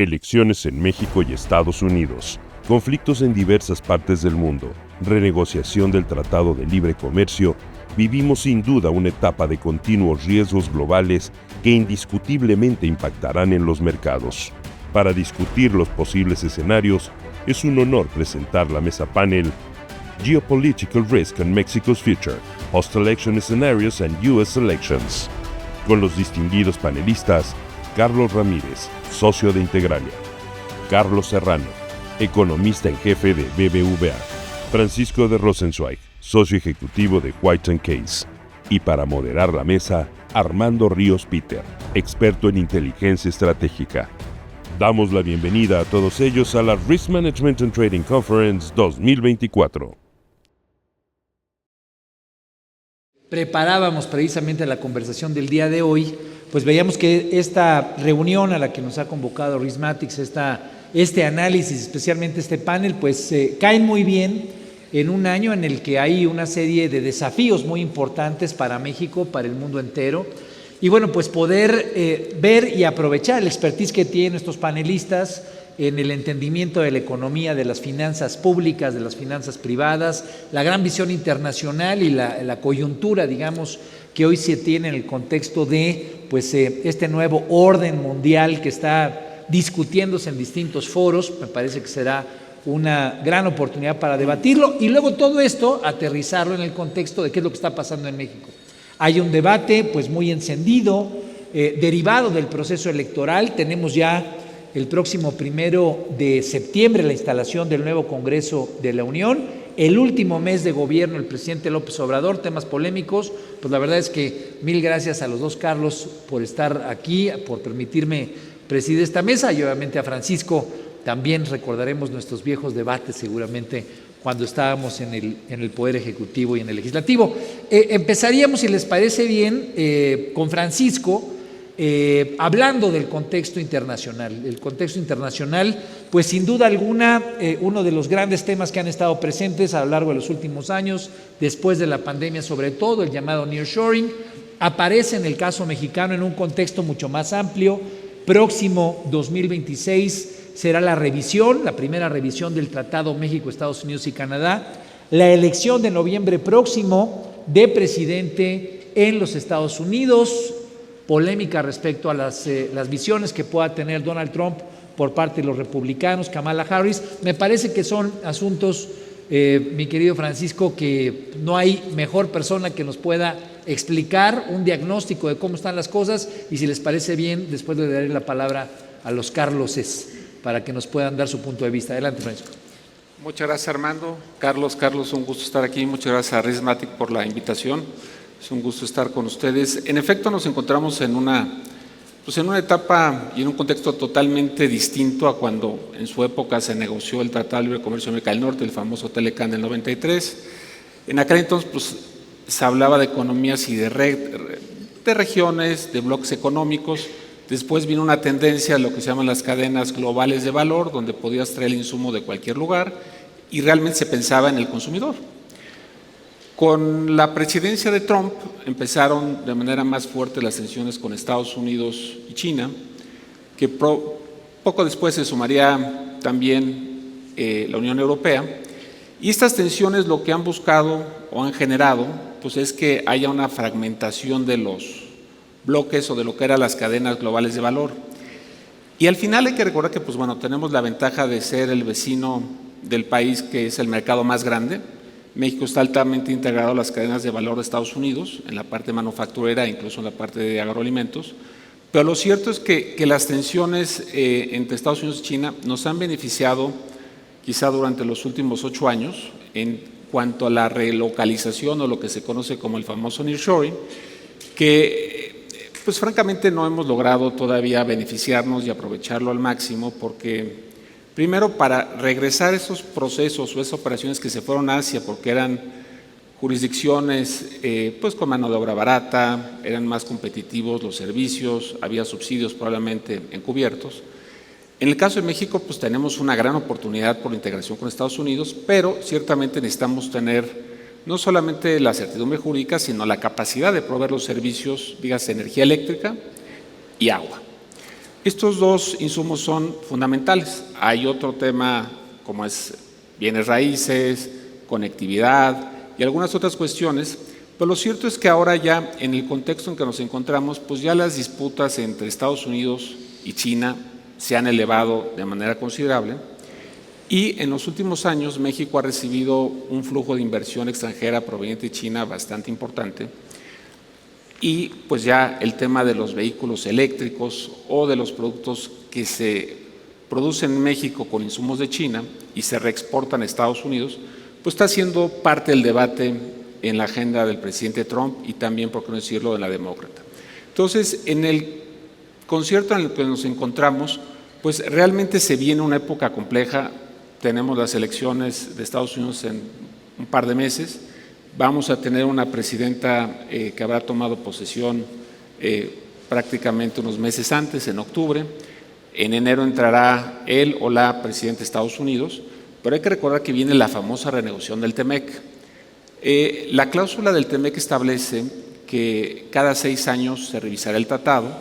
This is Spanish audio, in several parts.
Elecciones en México y Estados Unidos, conflictos en diversas partes del mundo, renegociación del Tratado de Libre Comercio. Vivimos sin duda una etapa de continuos riesgos globales que indiscutiblemente impactarán en los mercados. Para discutir los posibles escenarios, es un honor presentar la mesa panel Geopolitical Risk and Mexico's Future, Post-Election Scenarios and U.S. Elections, con los distinguidos panelistas Carlos Ramírez, socio de Integralia; Carlos Serrano, economista en jefe de BBVA; Francisco de Rosenzweig, socio ejecutivo de White & Case; y para moderar la mesa, Armando Ríos Peter, experto en inteligencia estratégica. Damos la bienvenida a todos ellos a la Risk Management and Trading Conference 2024. Preparábamos precisamente la conversación del día de hoy, pues veíamos que esta reunión a la que nos ha convocado Riskmatics, este análisis, especialmente este panel, pues caen muy bien en un año en el que hay una serie de desafíos muy importantes para México, para el mundo entero. Y bueno, pues poder ver y aprovechar el expertise que tienen estos panelistas en el entendimiento de la economía, de las finanzas públicas, de las finanzas privadas, la gran visión internacional y la coyuntura, digamos, que hoy se tiene en el contexto de pues, este nuevo orden mundial que está discutiéndose en distintos foros. Me parece que será una gran oportunidad para debatirlo y luego todo esto aterrizarlo en el contexto de qué es lo que está pasando en México. Hay un debate pues muy encendido, derivado del proceso electoral. Tenemos ya el próximo 1 de septiembre la instalación del nuevo Congreso de la Unión, el último mes de gobierno del presidente López Obrador, temas polémicos. Pues la verdad es que mil gracias a los dos Carlos por estar aquí, por permitirme presidir esta mesa, y obviamente a Francisco. También recordaremos nuestros viejos debates seguramente cuando estábamos en el Poder Ejecutivo y en el Legislativo. Empezaríamos, si les parece bien, con Francisco, hablando del contexto internacional. El contexto internacional, pues sin duda alguna, uno de los grandes temas que han estado presentes a lo largo de los últimos años, después de la pandemia sobre todo, el llamado nearshoring, aparece en el caso mexicano en un contexto mucho más amplio. Próximo 2026 será la revisión, la primera revisión del Tratado México, Estados Unidos y Canadá, la elección de noviembre próximo de presidente en los Estados Unidos, polémica respecto a las visiones que pueda tener Donald Trump por parte de los republicanos, Kamala Harris. Me parece que son asuntos, mi querido Francisco, que no hay mejor persona que nos pueda explicar un diagnóstico de cómo están las cosas, y si les parece bien, después le daré la palabra a los Carloses para que nos puedan dar su punto de vista. Adelante, Francisco. Muchas gracias, Armando. Carlos, un gusto estar aquí. Muchas gracias a Riskmatics por la invitación. Es un gusto estar con ustedes. En efecto, nos encontramos en una etapa y en un contexto totalmente distinto a cuando en su época se negoció el Tratado de Libre Comercio de América del Norte, el famoso TLCAN del 93. En aquel entonces pues, se hablaba de economías y de regiones, de bloques económicos. Después vino una tendencia a lo que se llaman las cadenas globales de valor, donde podías traer el insumo de cualquier lugar y realmente se pensaba en el consumidor. Con la presidencia de Trump empezaron de manera más fuerte las tensiones con Estados Unidos y China, que poco después se sumaría también la Unión Europea, y estas tensiones lo que han buscado o han generado pues es que haya una fragmentación de los bloques o de lo que eran las cadenas globales de valor. Y al final hay que recordar que pues bueno, tenemos la ventaja de ser el vecino del país que es el mercado más grande. México está altamente integrado a las cadenas de valor de Estados Unidos, en la parte manufacturera, incluso en la parte de agroalimentos, pero lo cierto es que las tensiones entre Estados Unidos y China nos han beneficiado quizá durante los últimos 8 años en cuanto a la relocalización o lo que se conoce como el famoso nearshoring, que pues francamente no hemos logrado todavía beneficiarnos y aprovecharlo al máximo porque primero, para regresar esos procesos o esas operaciones que se fueron a Asia porque eran jurisdicciones pues con mano de obra barata, eran más competitivos los servicios, había subsidios probablemente encubiertos. En el caso de México, pues tenemos una gran oportunidad por la integración con Estados Unidos, pero ciertamente necesitamos tener no solamente la certidumbre jurídica, sino la capacidad de proveer los servicios, dígase energía eléctrica y agua. Estos dos insumos son fundamentales. Hay otro tema como es bienes raíces, conectividad y algunas otras cuestiones, pero lo cierto es que ahora ya en el contexto en que nos encontramos, pues ya las disputas entre Estados Unidos y China se han elevado de manera considerable y en los últimos años México ha recibido un flujo de inversión extranjera proveniente de China bastante importante. Y pues ya el tema de los vehículos eléctricos o de los productos que se producen en México con insumos de China y se reexportan a Estados Unidos, pues está siendo parte del debate en la agenda del presidente Trump y también, por qué no decirlo, de la demócrata. Entonces, en el concierto en el que nos encontramos, pues realmente se viene una época compleja. Tenemos las elecciones de Estados Unidos en un par de meses. Vamos a tener una presidenta que habrá tomado posesión prácticamente unos meses antes, en octubre. En enero entrará él o la presidenta de Estados Unidos, pero hay que recordar que viene la famosa renegociación del TEMEC. La cláusula del TEMEC establece que cada 6 años se revisará el tratado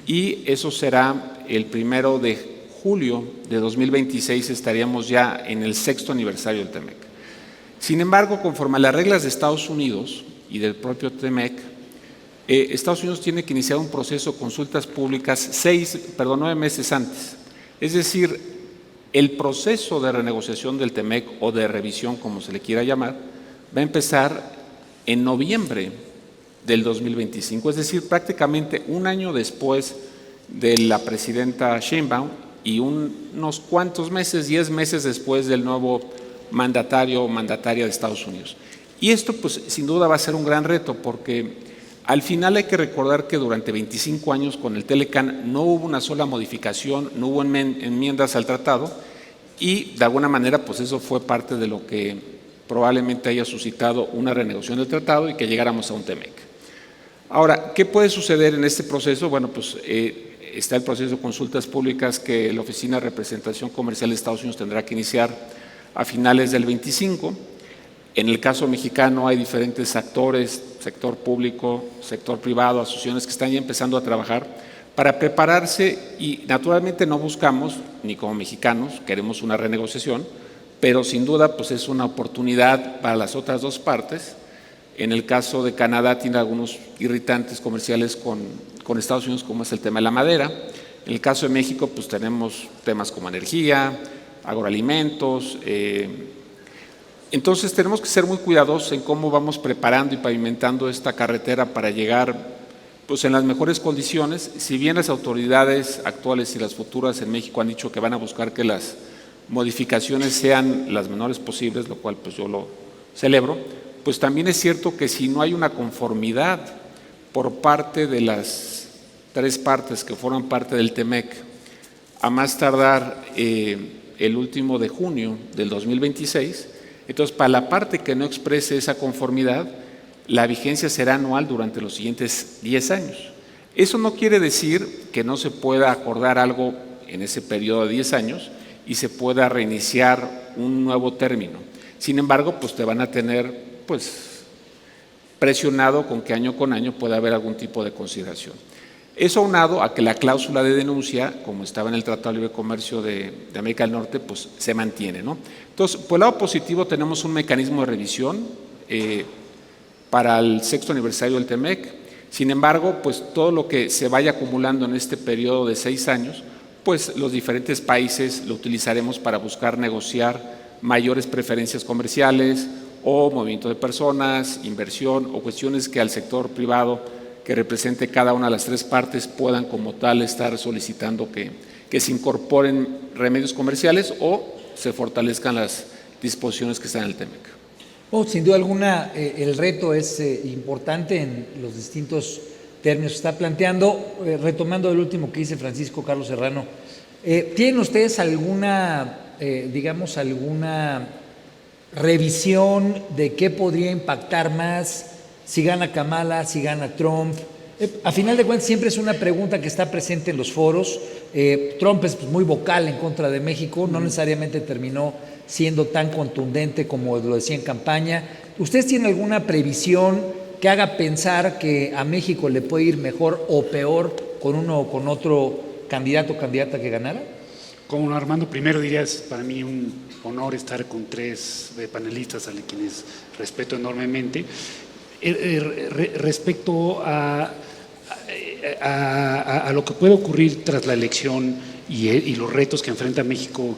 y eso será el 1 de julio de 2026, estaríamos ya en el 6º aniversario del TEMEC. Sin embargo, conforme a las reglas de Estados Unidos y del propio TEMEC, Estados Unidos tiene que iniciar un proceso de consultas públicas 9 meses antes. Es decir, el proceso de renegociación del TEMEC o de revisión, como se le quiera llamar, va a empezar en noviembre del 2025, es decir, prácticamente un año después de la presidenta Sheinbaum y unos cuantos meses, 10 meses después del nuevo mandatario o mandataria de Estados Unidos. Y esto pues sin duda va a ser un gran reto porque al final hay que recordar que durante 25 años con el Telecan no hubo una sola modificación, no hubo enmiendas al tratado y de alguna manera pues eso fue parte de lo que probablemente haya suscitado una renegociación del tratado y que llegáramos a un TEMEC. Ahora, ¿qué puede suceder en este proceso? Bueno, pues está el proceso de consultas públicas que la Oficina de Representación Comercial de Estados Unidos tendrá que iniciar a finales del 25. En el caso mexicano hay diferentes actores, sector público, sector privado, asociaciones que están ya empezando a trabajar para prepararse y naturalmente no buscamos, ni como mexicanos, queremos una renegociación, pero sin duda pues es una oportunidad para las otras dos partes. En el caso de Canadá tiene algunos irritantes comerciales con Estados Unidos, como es el tema de la madera. En el caso de México pues tenemos temas como energía, agroalimentos. Entonces tenemos que ser muy cuidadosos en cómo vamos preparando y pavimentando esta carretera para llegar pues en las mejores condiciones. Si bien las autoridades actuales y las futuras en México han dicho que van a buscar que las modificaciones sean las menores posibles, lo cual pues yo lo celebro, pues también es cierto que si no hay una conformidad por parte de las 3 partes que forman parte del TEMEC, a más tardar el último de junio del 2026, entonces para la parte que no exprese esa conformidad, la vigencia será anual durante los siguientes 10 años. Eso no quiere decir que no se pueda acordar algo en ese periodo de 10 años y se pueda reiniciar un nuevo término. Sin embargo, pues te van a tener pues presionado con que año con año pueda haber algún tipo de consideración. Eso aunado a que la cláusula de denuncia, como estaba en el Tratado de Libre Comercio de América del Norte, pues se mantiene, ¿no? Entonces, por el lado positivo tenemos un mecanismo de revisión para el 6º aniversario del TEMEC. Sin embargo, pues todo lo que se vaya acumulando en este periodo de 6 años, pues los diferentes países lo utilizaremos para buscar negociar mayores preferencias comerciales o movimiento de personas, inversión o cuestiones que al sector privado que represente cada una de las 3 partes puedan como tal estar solicitando que se incorporen remedios comerciales o se fortalezcan las disposiciones que están en el TEMEC. Oh, sin duda alguna, el reto es importante en los distintos términos que está planteando. Retomando el último que dice Francisco Carlos Serrano, ¿tienen ustedes alguna, digamos, alguna revisión de qué podría impactar más si gana Kamala, si gana Trump? A final de cuentas siempre es una pregunta que está presente en los foros. Trump es muy vocal en contra de México, no necesariamente terminó siendo tan contundente como lo decía en campaña. ¿Ustedes tienen alguna previsión que haga pensar que a México le puede ir mejor o peor con uno o con otro candidato o candidata que ganara? Como Armando, primero diría, es para mí un honor estar con 3 panelistas a quienes respeto enormemente. Respecto a lo que puede ocurrir tras la elección y los retos que enfrenta México,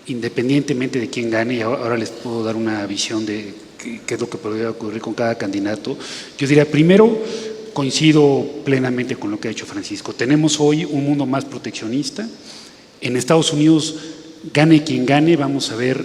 independientemente de quién gane, y ahora les puedo dar una visión de qué es lo que podría ocurrir con cada candidato. Yo diría, primero, coincido plenamente con lo que ha dicho Francisco. Tenemos hoy un mundo más proteccionista. En Estados Unidos, gane quien gane, vamos a ver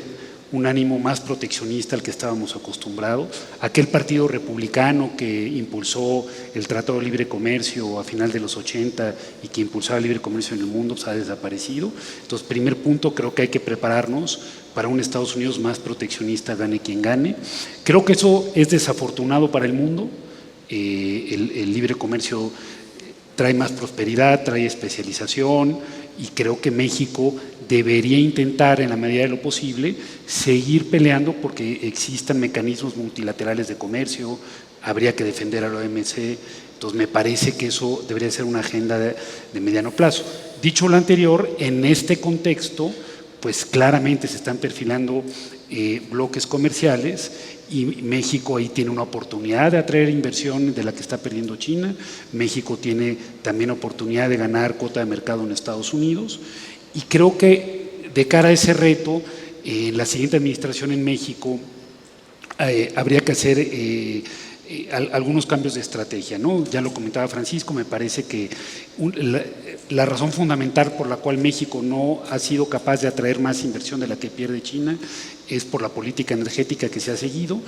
un ánimo más proteccionista al que estábamos acostumbrados. Aquel partido republicano que impulsó el Tratado de Libre Comercio a final de los 80 y que impulsaba el libre comercio en el mundo, pues ha desaparecido. Entonces, primer punto, creo que hay que prepararnos para un Estados Unidos más proteccionista, gane quien gane. Creo que eso es desafortunado para el mundo. El libre comercio trae más prosperidad, trae especialización, y creo que México debería intentar, en la medida de lo posible, seguir peleando porque existan mecanismos multilaterales de comercio. Habría que defender a la OMC. Entonces me parece que eso debería ser una agenda de mediano plazo. Dicho lo anterior, en este contexto, pues claramente se están perfilando bloques comerciales, y México ahí tiene una oportunidad de atraer inversión de la que está perdiendo China. México tiene también oportunidad de ganar cuota de mercado en Estados Unidos, y creo que de cara a ese reto, en la siguiente administración en México habría que hacer algunos cambios de estrategia, ¿no? Ya lo comentaba Francisco, me parece que la razón fundamental por la cual México no ha sido capaz de atraer más inversión de la que pierde China es por la política energética que se ha seguido,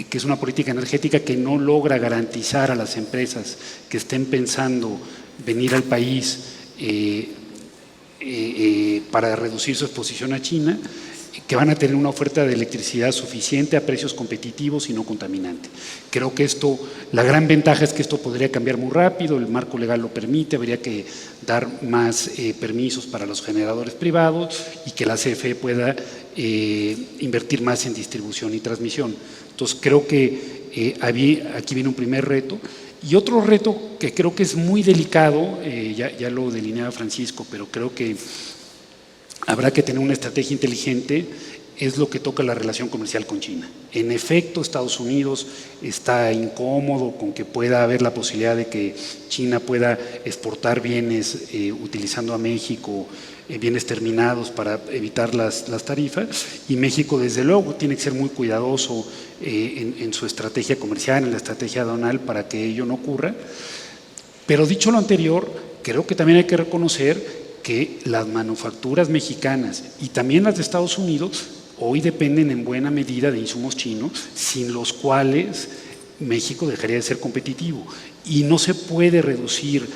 que es una política energética que no logra garantizar a las empresas que estén pensando venir al país para reducir su exposición a China, que van a tener una oferta de electricidad suficiente a precios competitivos y no contaminante. Creo que esto, la gran ventaja es que esto podría cambiar muy rápido, el marco legal lo permite, habría que dar más permisos para los generadores privados y que la CFE pueda invertir más en distribución y transmisión. Entonces creo que aquí viene un primer reto. Y otro reto que creo que es muy delicado, ya lo delineaba Francisco, pero creo que habrá que tener una estrategia inteligente, es lo que toca la relación comercial con China. En efecto, Estados Unidos está incómodo con que pueda haber la posibilidad de que China pueda exportar bienes utilizando a México, bienes terminados para evitar las tarifas, y México desde luego tiene que ser muy cuidadoso en su estrategia comercial, en la estrategia aduanal, para que ello no ocurra. Pero dicho lo anterior, creo que también hay que reconocer que las manufacturas mexicanas y también las de Estados Unidos hoy dependen en buena medida de insumos chinos, sin los cuales México dejaría de ser competitivo, y no se puede reducir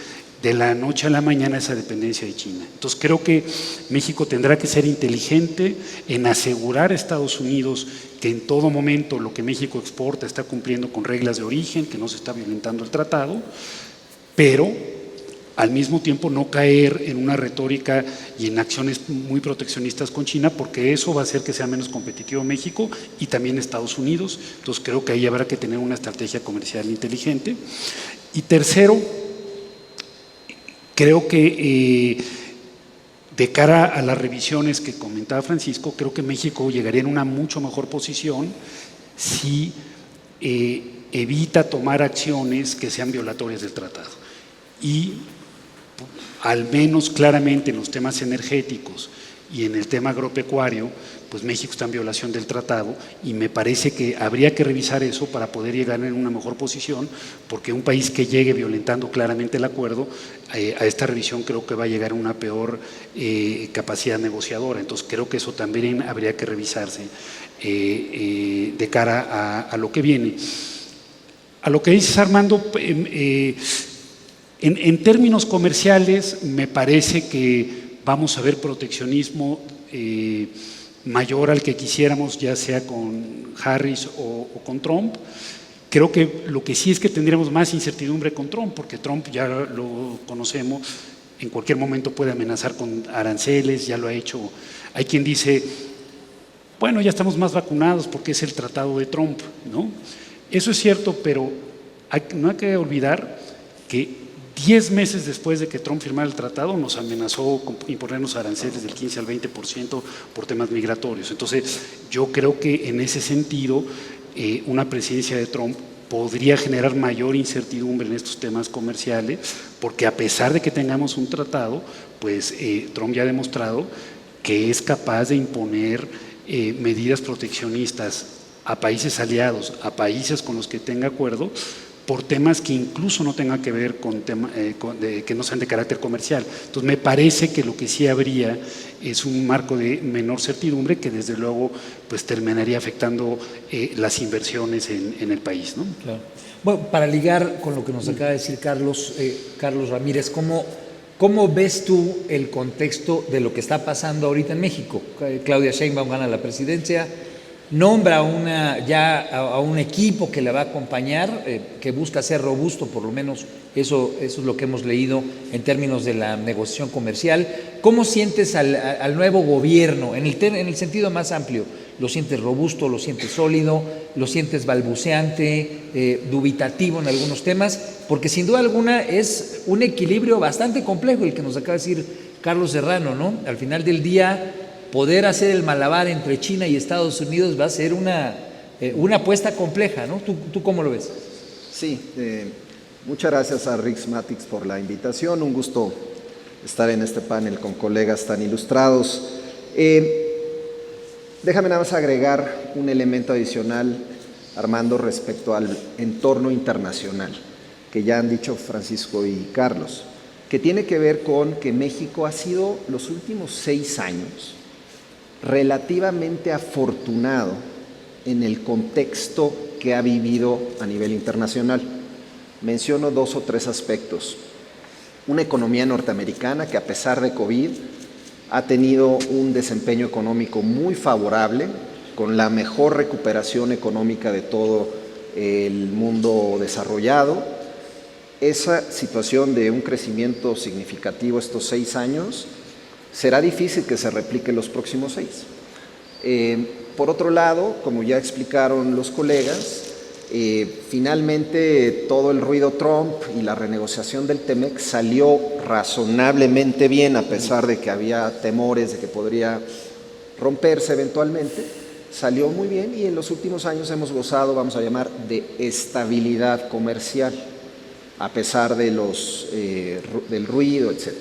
de la noche a la mañana esa dependencia de China. Entonces creo que México tendrá que ser inteligente en asegurar a Estados Unidos que en todo momento lo que México exporta está cumpliendo con reglas de origen, que no se está violentando el tratado, pero al mismo tiempo no caer en una retórica y en acciones muy proteccionistas con China, porque eso va a hacer que sea menos competitivo México y también Estados Unidos. Entonces creo que ahí habrá que tener una estrategia comercial inteligente. Y tercero, creo que de cara a las revisiones que comentaba Francisco, creo que México llegaría en una mucho mejor posición si evita tomar acciones que sean violatorias del tratado. Y al menos claramente en los temas energéticos y en el tema agropecuario, pues México está en violación del tratado, y me parece que habría que revisar eso para poder llegar en una mejor posición, porque un país que llegue violentando claramente el acuerdo, a esta revisión creo que va a llegar a una peor capacidad negociadora. Entonces creo que eso también habría que revisarse de cara a lo que viene. A lo que dices, Armando, en términos comerciales, me parece que vamos a ver proteccionismo mayor al que quisiéramos, ya sea con Harris o con Trump. Creo que lo que sí es que tendríamos más incertidumbre con Trump, porque Trump ya lo conocemos, en cualquier momento puede amenazar con aranceles, ya lo ha hecho. Hay quien dice, bueno, ya estamos más vacunados porque es el tratado de Trump, ¿no? Eso es cierto, pero no hay que olvidar que 10 meses después de que Trump firmara el tratado, nos amenazó con imponernos aranceles del 15 al 20% por temas migratorios. Entonces, yo creo que en ese sentido, una presidencia de Trump podría generar mayor incertidumbre en estos temas comerciales, porque a pesar de que tengamos un tratado, pues Trump ya ha demostrado que es capaz de imponer medidas proteccionistas a países aliados, a países con los que tenga acuerdo, por temas que incluso no tengan que ver con temas que no sean de carácter comercial. Entonces, me parece que lo que sí habría es un marco de menor certidumbre que desde luego pues terminaría afectando las inversiones en el país, ¿no? Claro. Bueno, para ligar con lo que nos acaba de decir Carlos Ramírez, ¿cómo ves tú el contexto de lo que está pasando ahorita en México? Claudia Sheinbaum gana la presidencia, nombra a un equipo que la va a acompañar, que busca ser robusto, por lo menos eso es lo que hemos leído en términos de la negociación comercial. ¿Cómo sientes al nuevo gobierno en el sentido más amplio? ¿Lo sientes robusto, lo sientes sólido, lo sientes balbuceante, dubitativo en algunos temas? Porque sin duda alguna es un equilibrio bastante complejo el que nos acaba de decir Carlos Serrano, ¿no? Al final del día, poder hacer el malabar entre China y Estados Unidos va a ser una apuesta compleja, ¿no? ¿Tú cómo lo ves? Sí, muchas gracias a Rixmatics por la invitación. Un gusto estar en este panel con colegas tan ilustrados. Déjame nada más agregar un elemento adicional, Armando, respecto al entorno internacional, que ya han dicho Francisco y Carlos, que tiene que ver con que México ha sido los últimos 6 años relativamente afortunado en el contexto que ha vivido a nivel internacional. Menciono 2 o 3 aspectos. Una economía norteamericana que, a pesar de COVID, ha tenido un desempeño económico muy favorable, con la mejor recuperación económica de todo el mundo desarrollado. Esa situación de un crecimiento significativo estos 6 años será difícil que se replique los próximos 6. Por otro lado, como ya explicaron los colegas, finalmente todo el ruido Trump y la renegociación del TEMEC salió razonablemente bien, a pesar de que había temores de que podría romperse eventualmente. Salió muy bien y en los últimos años hemos gozado, vamos a llamar, de estabilidad comercial, a pesar de del ruido, etc.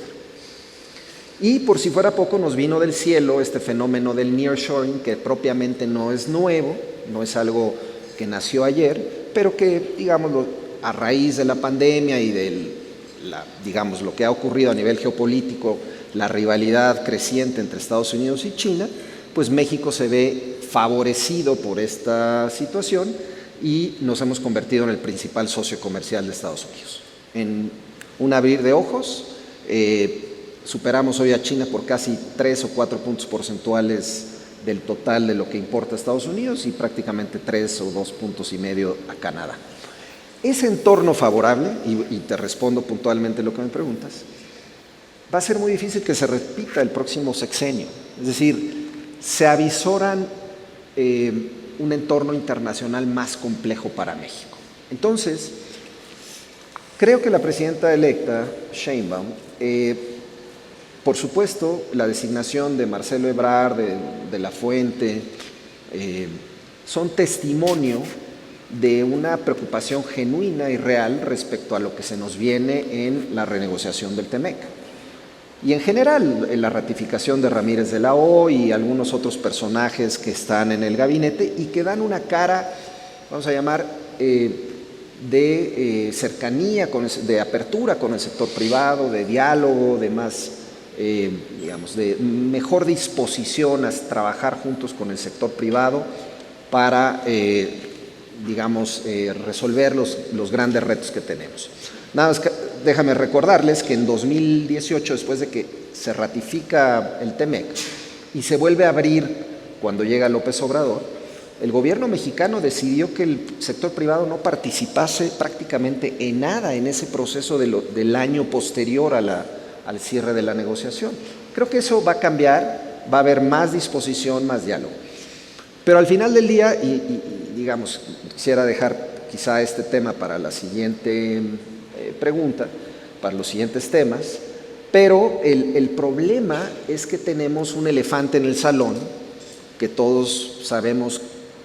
Y por si fuera poco, nos vino del cielo este fenómeno del nearshoring, que propiamente no es nuevo, no es algo que nació ayer, pero que, digámoslo, a raíz de la pandemia y digamos, lo que ha ocurrido a nivel geopolítico, la rivalidad creciente entre Estados Unidos y China, pues México se ve favorecido por esta situación y nos hemos convertido en el principal socio comercial de Estados Unidos. En un abrir de ojos, superamos hoy a China por casi 3 o 4 puntos porcentuales del total de lo que importa a Estados Unidos y prácticamente 3 o 2,5 puntos a Canadá. Ese entorno favorable, y te respondo puntualmente lo que me preguntas, va a ser muy difícil que se repita el próximo sexenio. Es decir, se avisoran un entorno internacional más complejo para México. Entonces, creo que la presidenta electa, Sheinbaum, por supuesto, la designación de Marcelo Ebrard, de La Fuente, son testimonio de una preocupación genuina y real respecto a lo que se nos viene en la renegociación del TEMEC. Y en general, en la ratificación de Ramírez de la O y algunos otros personajes que están en el gabinete y que dan una cara, vamos a llamar, de cercanía, de apertura con el sector privado, de diálogo, de más, digamos, de mejor disposición a trabajar juntos con el sector privado para, digamos, resolver los grandes retos que tenemos. Nada más, déjame recordarles que en 2018, después de que se ratifica el TEMEC y se vuelve a abrir cuando llega López Obrador, el gobierno mexicano decidió que el sector privado no participase prácticamente en nada en ese proceso del año posterior al cierre de la negociación. Creo que eso va a cambiar, va a haber más disposición, más diálogo. Pero al final del día, digamos, quisiera dejar quizá este tema para la siguiente pregunta, para los siguientes temas, pero el problema es que tenemos un elefante en el salón que todos sabemos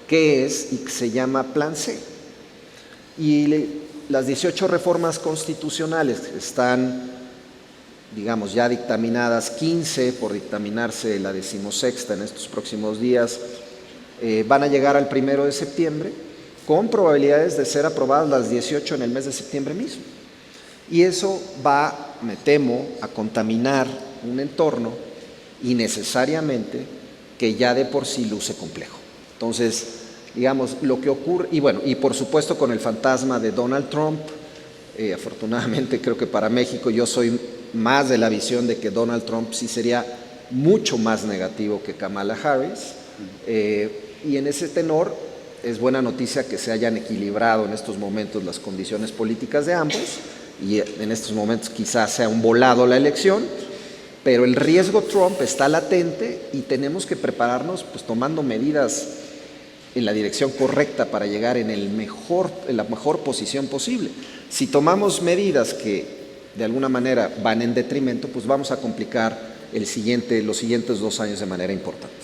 qué es y que se llama Plan C. Y las 18 reformas constitucionales están, digamos, ya dictaminadas, 15 por dictaminarse la 16ª en estos próximos días, van a llegar al 1 de septiembre, con probabilidades de ser aprobadas las 18 en el mes de septiembre mismo. Y eso va, me temo, a contaminar un entorno innecesariamente que ya de por sí luce complejo. Entonces, digamos, lo que ocurre, y bueno, y por supuesto con el fantasma de Donald Trump, afortunadamente creo que para México yo soy más de la visión de que Donald Trump sí sería mucho más negativo que Kamala Harris, y en ese tenor es buena noticia que se hayan equilibrado en estos momentos las condiciones políticas de ambos, y en estos momentos quizás sea un volado la elección, pero el riesgo Trump está latente y tenemos que prepararnos pues tomando medidas en la dirección correcta para llegar en la mejor posición posible. Si tomamos medidas que de alguna manera van en detrimento, pues vamos a complicar los siguientes 2 años de manera importante.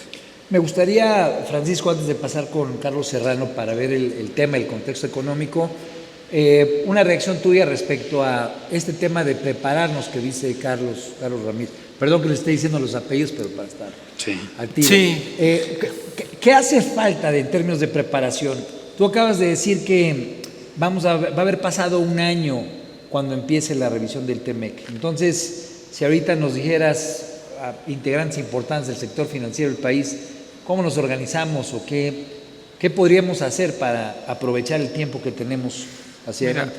Me gustaría, Francisco, antes de pasar con Carlos Serrano para ver el tema, el contexto económico, una reacción tuya respecto a este tema de prepararnos que dice Carlos Ramírez. Perdón que le esté diciendo los apellidos, pero para estar al tiro. Sí. ¿Qué hace falta en términos de preparación? Tú acabas de decir que va a haber pasado 1 año cuando empiece la revisión del TEMEC. Entonces, si ahorita nos dijeras a integrantes importantes del sector financiero del país, ¿cómo nos organizamos o qué podríamos hacer para aprovechar el tiempo que tenemos hacia adelante?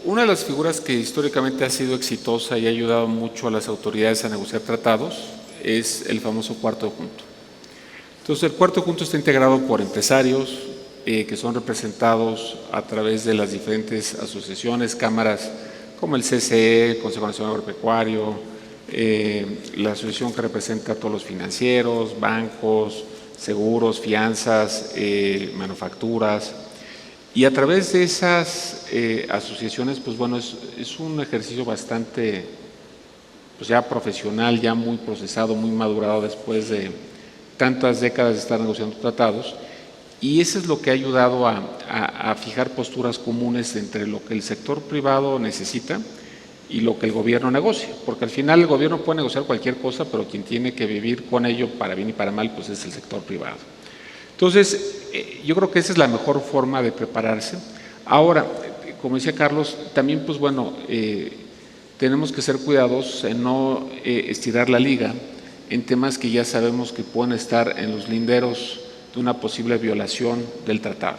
Una de las figuras que históricamente ha sido exitosa y ha ayudado mucho a las autoridades a negociar tratados es el famoso cuarto junto. Entonces, el cuarto junto está integrado por empresarios que son representados a través de las diferentes asociaciones, cámaras como el CCE, el Consejo Nacional Agropecuario, la asociación que representa a todos los financieros, bancos, seguros, fianzas, manufacturas. Y a través de esas asociaciones, pues bueno, es un ejercicio bastante, pues ya profesional, ya muy procesado, muy madurado después de tantas décadas de estar negociando tratados. Y eso es lo que ha ayudado a fijar posturas comunes entre lo que el sector privado necesita y lo que el gobierno negocia. Porque al final el gobierno puede negociar cualquier cosa, pero quien tiene que vivir con ello para bien y para mal, pues es el sector privado. Entonces, yo creo que esa es la mejor forma de prepararse. Ahora, como decía Carlos, también pues bueno, tenemos que ser cuidadosos en no estirar la liga en temas que ya sabemos que pueden estar en los linderos de una posible violación del tratado.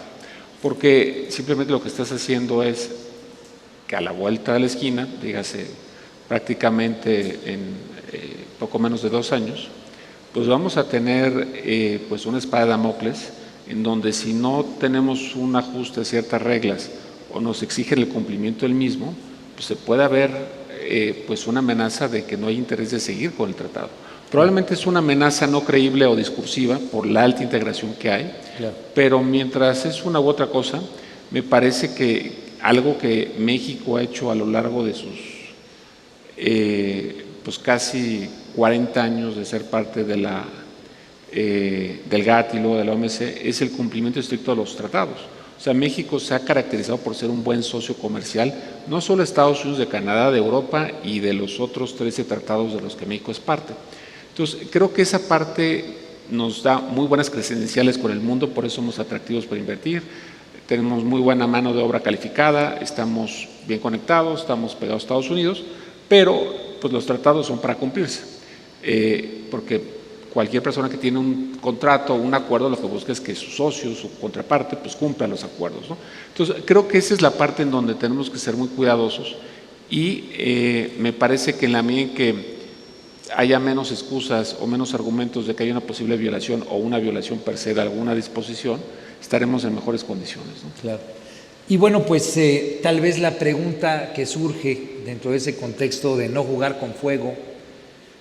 Porque simplemente lo que estás haciendo es que a la vuelta de la esquina, dígase prácticamente en poco menos de 2 años, pues vamos a tener pues una espada de Damocles en donde si no tenemos un ajuste a ciertas reglas o nos exigen el cumplimiento del mismo, pues se puede haber pues una amenaza de que no hay interés de seguir con el tratado. Probablemente es una amenaza no creíble o discursiva por la alta integración que hay, claro. Pero mientras es una u otra cosa, me parece que algo que México ha hecho a lo largo de sus pues casi 40 años de ser parte de del GATT y luego de la OMC es el cumplimiento estricto de los tratados. O sea, México se ha caracterizado por ser un buen socio comercial, no solo de Estados Unidos, de Canadá, de Europa y de los otros 13 tratados de los que México es parte. Entonces, creo que esa parte nos da muy buenas credenciales con el mundo, por eso somos atractivos para invertir, tenemos muy buena mano de obra calificada, estamos bien conectados, estamos pegados a Estados Unidos, pero pues los tratados son para cumplirse, porque cualquier persona que tiene un contrato o un acuerdo lo que busca es que sus socios, su contraparte, pues cumpla los acuerdos, ¿no? Entonces, creo que esa es la parte en donde tenemos que ser muy cuidadosos y me parece que en la medida en que haya menos excusas o menos argumentos de que haya una posible violación o una violación per se de alguna disposición, estaremos en mejores condiciones, ¿no? Claro. Y bueno, pues tal vez la pregunta que surge dentro de ese contexto de no jugar con fuego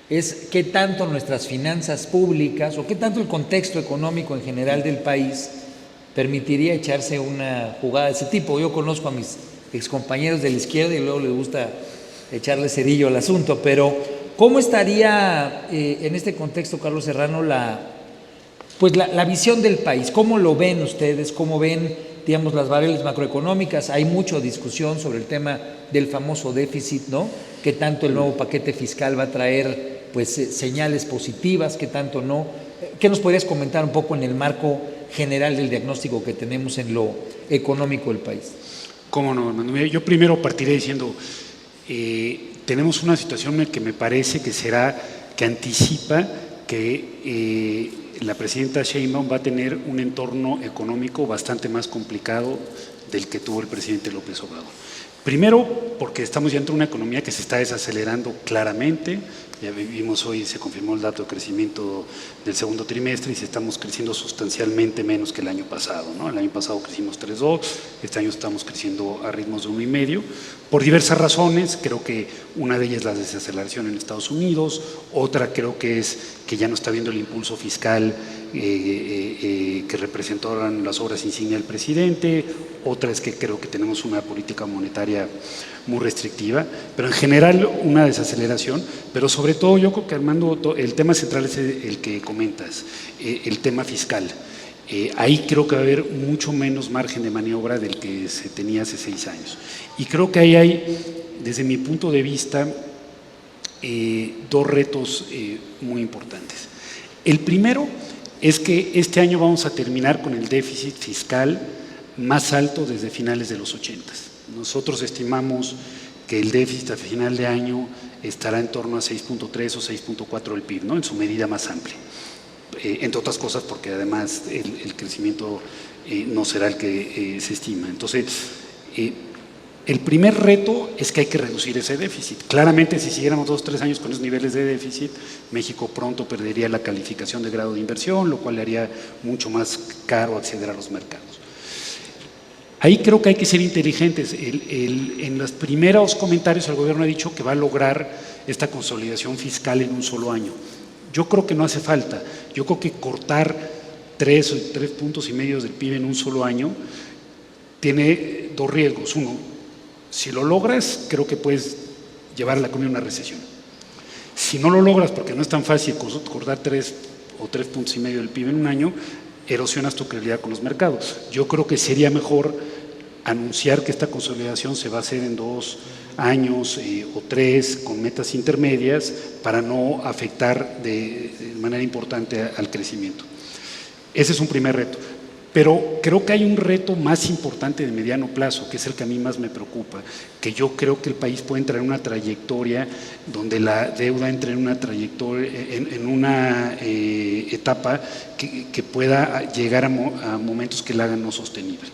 es qué tanto nuestras finanzas públicas o qué tanto el contexto económico en general del país permitiría echarse una jugada de ese tipo. Yo conozco a mis excompañeros de la izquierda y luego les gusta echarle cerillo al asunto, pero ¿cómo estaría en este contexto, Carlos Serrano, la visión del país? ¿Cómo lo ven ustedes? ¿Cómo ven, digamos, las variables macroeconómicas? Hay mucha discusión sobre el tema del famoso déficit, ¿no? ¿Qué tanto el nuevo paquete fiscal va a traer, pues, señales positivas? ¿Qué tanto no? ¿Qué nos podrías comentar un poco en el marco general del diagnóstico que tenemos en lo económico del país? ¿Cómo no, Manuel? Yo primero partiré diciendo, tenemos una situación que me parece que anticipa que la presidenta Sheinbaum va a tener un entorno económico bastante más complicado del que tuvo el presidente López Obrador. Primero, porque estamos ya entre una economía que se está desacelerando claramente. Ya vimos hoy, se confirmó el dato de crecimiento del segundo trimestre y estamos creciendo sustancialmente menos que el año pasado, ¿no? El año pasado crecimos 3,2, este año estamos creciendo a ritmos de 1,5, por diversas razones. Creo que una de ellas es la desaceleración en Estados Unidos, otra creo que es que ya no está viendo el impulso fiscal que representaron las obras insignia del presidente, otra es que creo que tenemos una política monetaria muy restrictiva, pero en general una desaceleración, pero sobre todo yo creo que, Armando, el tema central es el que comentas, el tema fiscal. Ahí creo que va a haber mucho menos margen de maniobra del que se tenía hace 6 años. Y creo que ahí hay, desde mi punto de vista, 2 retos muy importantes. El primero es que este año vamos a terminar con el déficit fiscal más alto desde finales de los 80. Nosotros estimamos que el déficit a final de año estará en torno a 6.3 o 6.4 del PIB, ¿no? En su medida más amplia. Entre otras cosas porque además el crecimiento no será el que se estima. Entonces, el primer reto es que hay que reducir ese déficit. Claramente, si siguiéramos 2 o 3 años con esos niveles de déficit, México pronto perdería la calificación de grado de inversión, lo cual le haría mucho más caro acceder a los mercados. Ahí creo que hay que ser inteligentes. En los primeros comentarios el gobierno ha dicho que va a lograr esta consolidación fiscal en un solo año. Yo creo que no hace falta. Yo creo que cortar 3 puntos y medio del PIB en un solo año tiene 2 riesgos. Uno, si lo logras, creo que puedes llevar a la economía a una recesión. Si no lo logras, porque no es tan fácil cortar 3 o 3 puntos y medio del PIB en un año, erosionas tu credibilidad con los mercados. Yo creo que sería mejor anunciar que esta consolidación se va a hacer en 2 años o 3 con metas intermedias para no afectar de manera importante al crecimiento. Ese es un primer reto. Pero creo que hay un reto más importante de mediano plazo, que es el que a mí más me preocupa, que yo creo que el país puede entrar en una trayectoria donde la deuda entre en una trayectoria, en una etapa que pueda llegar a momentos que la hagan no sostenible.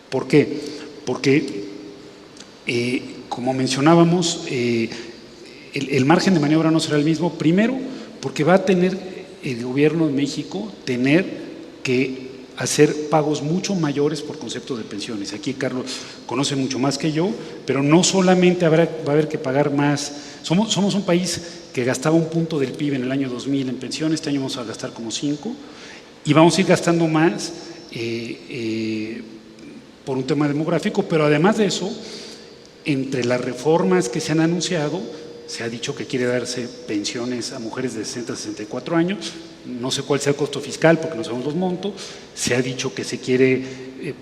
¿Por qué? Porque, como mencionábamos, el margen de maniobra no será el mismo. Primero, porque va a tener el gobierno de México que hacer pagos mucho mayores por concepto de pensiones. Aquí Carlos conoce mucho más que yo, pero no solamente va a haber que pagar más. Somos un país que gastaba 1 punto del PIB en el año 2000 en pensiones, este año vamos a gastar como 5 y vamos a ir gastando más por un tema demográfico, pero además de eso, entre las reformas que se han anunciado, se ha dicho que quiere darse pensiones a mujeres de 60 a 64 años, no sé cuál sea el costo fiscal porque no sabemos los montos, se ha dicho que se quiere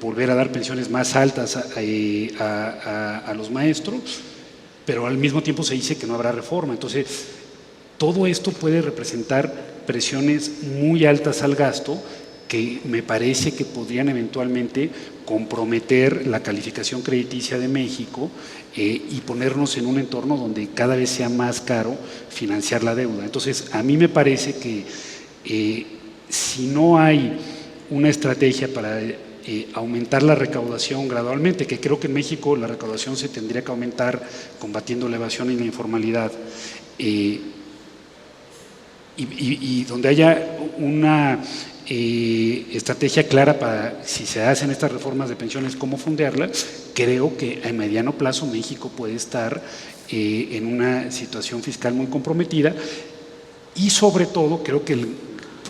volver a dar pensiones más altas a los maestros, pero al mismo tiempo se dice que no habrá reforma. Entonces, todo esto puede representar presiones muy altas al gasto que me parece que podrían eventualmente comprometer la calificación crediticia de México y ponernos en un entorno donde cada vez sea más caro financiar la deuda. Entonces, a mí me parece que si no hay una estrategia para aumentar la recaudación gradualmente, que creo que en México la recaudación se tendría que aumentar combatiendo la evasión y la informalidad, y donde haya una estrategia clara para, si se hacen estas reformas de pensiones, cómo fondearlas, creo que a mediano plazo México puede estar en una situación fiscal muy comprometida y sobre todo creo que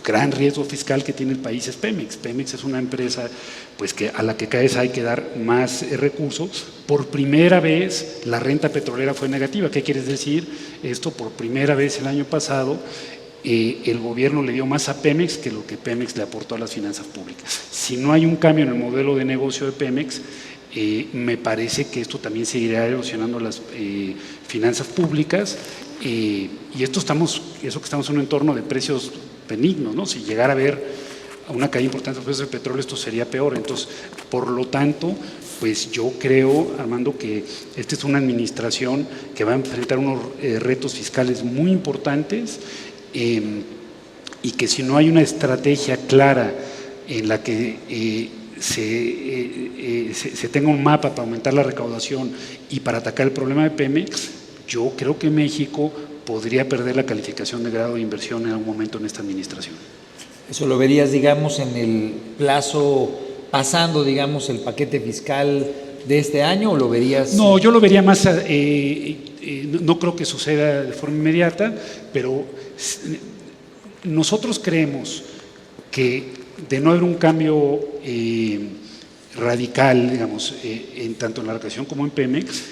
gran riesgo fiscal que tiene el país es Pemex. Pemex es una empresa pues, a la que cada vez hay que dar más recursos. Por primera vez la renta petrolera fue negativa. ¿Qué quiere decir esto? Por primera vez el año pasado el gobierno le dio más a Pemex que lo que Pemex le aportó a las finanzas públicas. Si no hay un cambio en el modelo de negocio de Pemex, me parece que esto también seguirá erosionando las finanzas públicas y eso que estamos en un entorno de precios benignos, ¿no? Si llegara a haber una caída importante de los precios del petróleo, esto sería peor. Entonces, por lo tanto, pues yo creo, Armando, que esta es una administración que va a enfrentar unos retos fiscales muy importantes y que si no hay una estrategia clara en la que se tenga un mapa para aumentar la recaudación y para atacar el problema de Pemex, yo creo que México podría perder la calificación de grado de inversión en algún momento en esta administración. ¿Eso lo verías, digamos, en el plazo pasando, digamos, el paquete fiscal de este año o lo verías? No, yo lo vería más, no creo que suceda de forma inmediata, pero nosotros creemos que de no haber un cambio radical, digamos, tanto en la recaudación como en Pemex,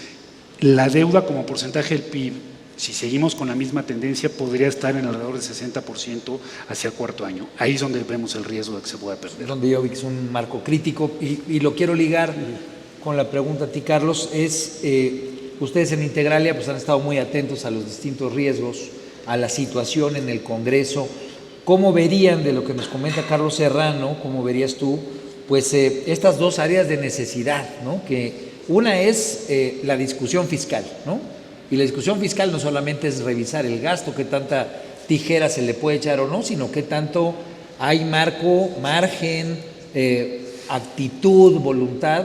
la deuda como porcentaje del PIB, si seguimos con la misma tendencia, podría estar en alrededor del 60% hacia el cuarto año. Ahí es donde vemos el riesgo de que se pueda perder. Es donde yo vi que es un marco crítico y lo quiero ligar con la pregunta a ti, Carlos, ustedes en Integralia pues han estado muy atentos a los distintos riesgos, a la situación en el Congreso. ¿Cómo verían, de lo que nos comenta Carlos Serrano, cómo verías tú, pues estas dos áreas de necesidad, ¿no? Que una es la discusión fiscal, ¿no? Y la discusión fiscal no solamente es revisar el gasto, qué tanta tijera se le puede echar o no, sino qué tanto hay margen, actitud, voluntad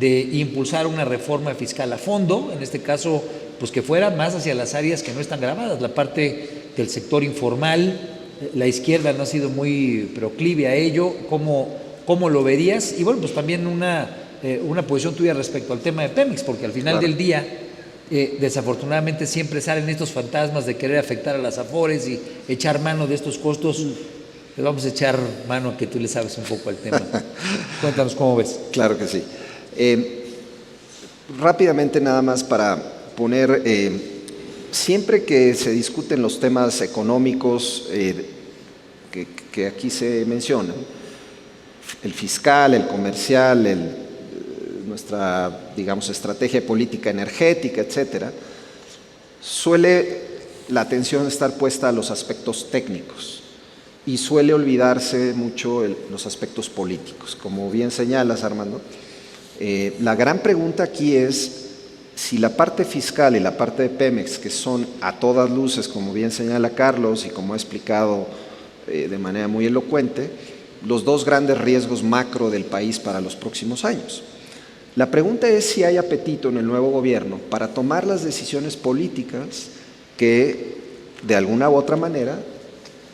de impulsar una reforma fiscal a fondo, en este caso, pues que fuera más hacia las áreas que no están grabadas, la parte del sector informal. La izquierda no ha sido muy proclive a ello. ¿Cómo lo verías? Y bueno, pues también una posición tuya respecto al tema de Pemex, porque al final del día, desafortunadamente siempre salen estos fantasmas de querer afectar a las Afores y echar mano de estos costos. Les vamos a echar mano a que tú le sabes un poco al tema. Cuéntanos cómo ves. Claro que sí. Rápidamente nada más para poner... siempre que se discuten los temas económicos que aquí se mencionan, el fiscal, el comercial, nuestra, digamos, estrategia política energética, etcétera, suele la atención estar puesta a los aspectos técnicos y suele olvidarse mucho los aspectos políticos. Como bien señalas, Armando, la gran pregunta aquí es si la parte fiscal y la parte de Pemex, que son a todas luces, como bien señala Carlos y como ha explicado de manera muy elocuente, los dos grandes riesgos macro del país para los próximos años. La pregunta es si hay apetito en el nuevo gobierno para tomar las decisiones políticas que de alguna u otra manera